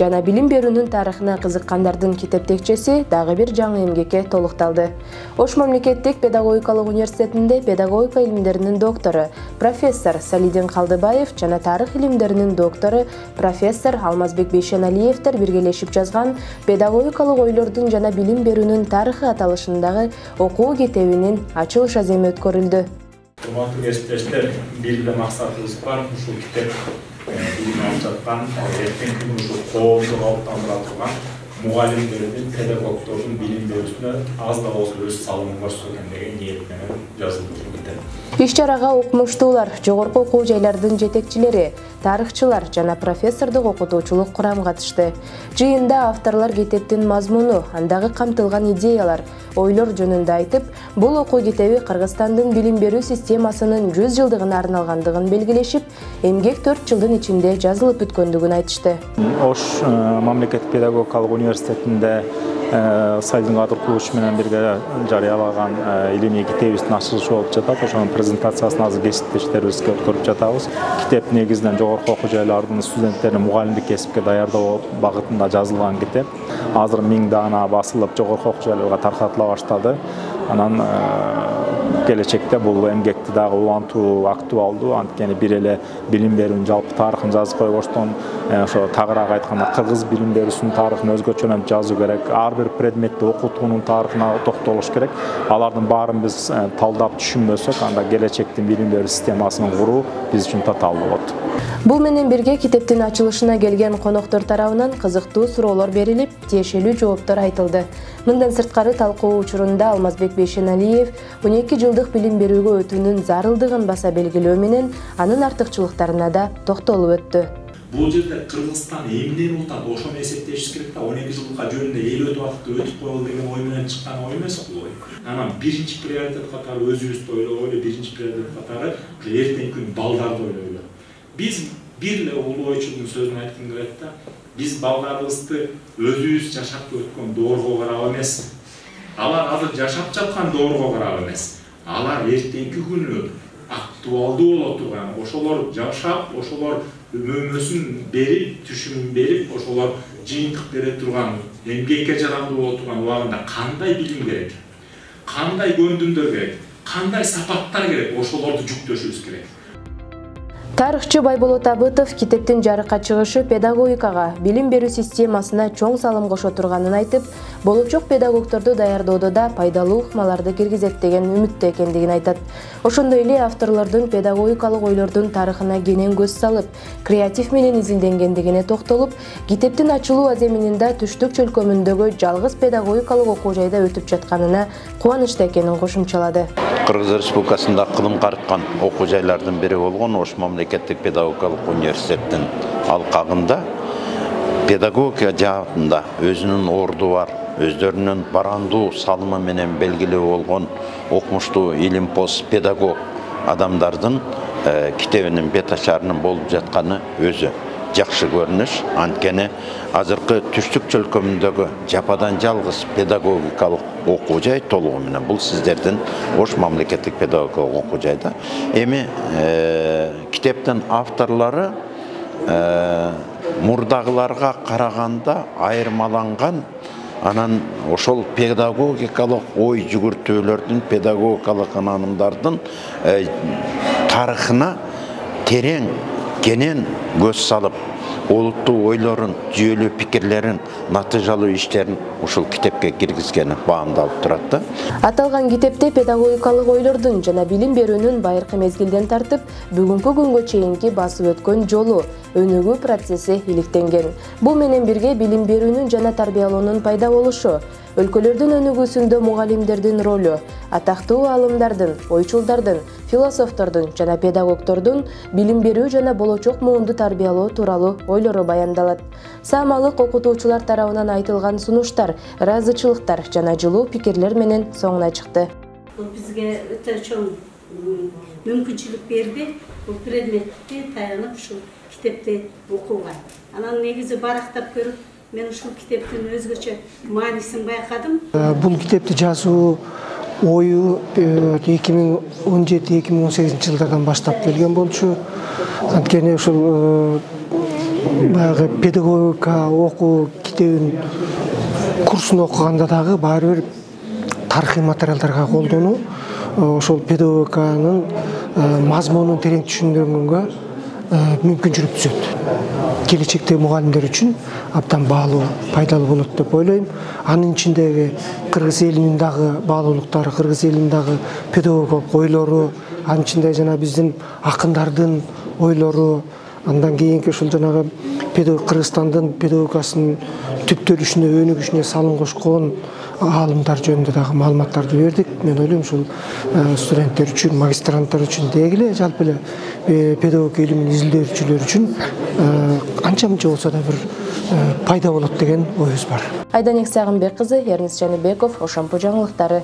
жана билим берүүнүн тарыхына кызыккандардын китептекчеси дагы бир жаңы эмгекке толукталды. Ош мамлекеттик педагогикалык университетинде педагогика илимдеринин доктору профессор Салидин Калдыбаев жана тарых илимдеринин доктору профессор Алмазбек Бейшеналиевтер биргелешип жазган педагогикалык ойлордун жана билим берүүнүн тарыхы аталышындагы окуу китебинин ачылыш аземи өткөрүлдү. Урматтуу кесиптештер, бир эле максатыбыз бар. Ушул китеп билим алып жаткан, эртеңки күнү ушул коомду калыптандыра турган мугалимдердин, педагогдордун билим берүүсүнө аз да болсо өз салымын көрсөткөн деген ниет менен жазылды ушул китеп. Иш-чарага окумуштуулар, жогорку окуу жайлардын жетекчилери, тарыхчылар жана профессордук окутуучулук курам катышты. Жыйында авторлор китептин мазмуну, андагы камтылган идеялар, ойлор жөнүндө айтып, бул окуу китеби Кыргызстандын билим берүү системасынын 100 жылдыгына арналгандыгын белгилешип, эмгек 4 жылдын ичинде жазылып бүткөндүгүн айтышты. Ош мамлекеттик педагогикалык университетинде Сайдын Кадыр Кулуш менен бирге жарыялаган илимий китебибиздин ачылышы болуп жатат. Ошонун презентациясын азыр кесиптештерибизге өткөрүп жатабыз. Китеп негизинен жогорку окуу жайлардын студенттерин мугалимдик кесипке даярдоо багытында жазылган китеп. Азыр 1000 даана басылып жогорку окуу жайларга таркатыла баштады. Анан келечекте бул эмгекти дагы улантуу актуалдуу, анткени бир эле билим берүүнүн жалпы тарыхын жазып койбоштон, ошо тагыраак айтканда кыргыз билим берүүсүнүн тарыхын өзгөчөлөп жазуу керек. Ар бир предметти окутуунун тарыхына токтолуш керек. Алардын баарын биз талдап түшүнбөсөк, анда келечектин билим берүү системасын куруу биз үчүн татаалуу болот. Бул менен бирге китептин ачылышына келген коноктор тарабынан кызыктуу суроолор берилип, тиешелүү жооптор айтылды. Мындан сырткары талкуу учурунда Алмазбек Бейшеналиев 12 жылдык билим берүүгө өтүүнүн зарылдыгын баса белгилөө менен анын артыкчылыктарына да токтолуп өттү. Бул жерде Кыргызстан эмне болот, ошону эсептешибиз керек да, 12 жылга жөнүндө эл өтүп атты, өтүп коелу деген ой менен чыккан ой эмес бул ой. Анан биринчи приоритет катары өзүбүздү ойлогойлу, биринчи приоритет катары эртеңки күн балдарды ойлойлу. Биз бир эле улуу ойчулдун сөзүн айткым келет да, биз балдарыбызды өзүбүз жашап өткөн доорго карап эмес, алар азыр жашап жаткан доорго карап эмес, алар эртеңки күнү актуалдуу боло турган, ошолор жашап, ошолор өмөсүн берип, түшүмүн берип, ошолор жыйынтык бере турган, эмгекке жарамдуу боло турган убагында кандай билим керек, кандай көндүмдөр керек, кандай сапаттар керек, ошолорду жүктөшүбүз керек. Тарыхчы Байболот Абытов китептин жарыкка чыгышы педагогикага, билим берүү системасына чоң салым кошо турганын айтып, болочок педагогдорду даярдоодо да пайдалуу ыкмаларды киргизет деген үмүттө экендигин айтат. Ошондой эле авторлордун педагогикалык ойлордун тарыхына кенен көз салып, креатив менен изилденгендигине токтолуп, китептин ачылуу аземинин да түштүк чөлкөмүндөгү жалгыз педагогикалык окуу жайда өтүп жатканына кубанычта экенин кошумчалады. Кыргыз Республикасында кылым карыткан окуу жайлардын бири болгон Ош мамлекеттик педагогикалык университеттин алкагында педагогика жаатында өзүнүн орду бар, өздөрүнүн барандуу салымы менен белгилүү болгон окумуштуу илимпоз педагог адамдардын китебинин бет ачарынын болуп жатканы өзү жакшы көрүнүш. Анткени азыркы түштүк чөлкөмүндөгү жападан жалгыз педагогикалык окуу жай толугу менен бул сиздердин Ош мамлекеттик педагогикалык окуу жайда. Эми китептин авторлору мурдагыларга караганда айырмаланган, анан ошол педагогикалык ой жүгүртүүлөрдүн, педагогикалык ынанымдардын тарыхына терең кенен көз салып, олуттуу ойлорун, жүйөлүү пикирлерин, натыйжалуу иштерин ушул китепке киргизгени баамдалып турат да. Аталган китепте педагогикалык ойлордун жана билим берүүнүн байыркы мезгилден тартып, бүгүнкү күнгө чейинки басып өткөн жолу, өнүгүү процесси иликтенген. Бул менен бирге билим берүүнүн жана тарбиялоонун пайда болушу, өлкөлөрдүн өнүгүүсүндө мугалимдердин ролу, атактуу аалымдардын, ойчулдардын, философтордун жана педагогдордун билим берүү жана болочок муунду тарбиялоо тууралуу ойлору баяндалат. Саамалык окутуучулар тарабынан айтылган сунуштар, ыраазычылыктар жана жылуу пикирлер менен соңуна чыкты. Бул бизге өтө чоң мүмкүнчүлүк берди. Бул предметти таянып ушул китепти окууга. Анан негизи барактап көрүп, мен ушул китептин өзгөчө маанисин байкадым. Бул китепти жазуу ою 2017-2018 жылдардан баштап келген болчу. Анткени ушул баягы педагогика окуу китебин курсун окуганда дагы баары бир тарыхый материалдарга колдонуу ошол педагогиканын мазмунун терең түшүндүргөнгө мүмкүнчүлүк түзөт. Келечектеги мугалимдер үчүн абдан баалуу, пайдалуу болот деп ойлойм. Анын ичиндеги кыргыз элинин дагы баалуулуктары, кыргыз элинин дагы педагогикалык ойлору, анын ичинде жана биздин акындардын ойлору, андан кийинки ушул жанагы Кыргызстандын педагогикасынын түптөлүшүнө, өнүгүшүнө салым кошкон аалымдар жөнүндө дагы маалыматтарды бердик. Мен ойлойм ушул студенттер үчүн, магистранттар үчүн деги эле жалпы эле педагогика илимин изилдөөчүлөр үчүн анча мынча болсо да бир пайда болот деген оюбуз бар. Айданек Сагынбек кызы, Эрнис Жаныбеков, Ошампу жаңылыктары.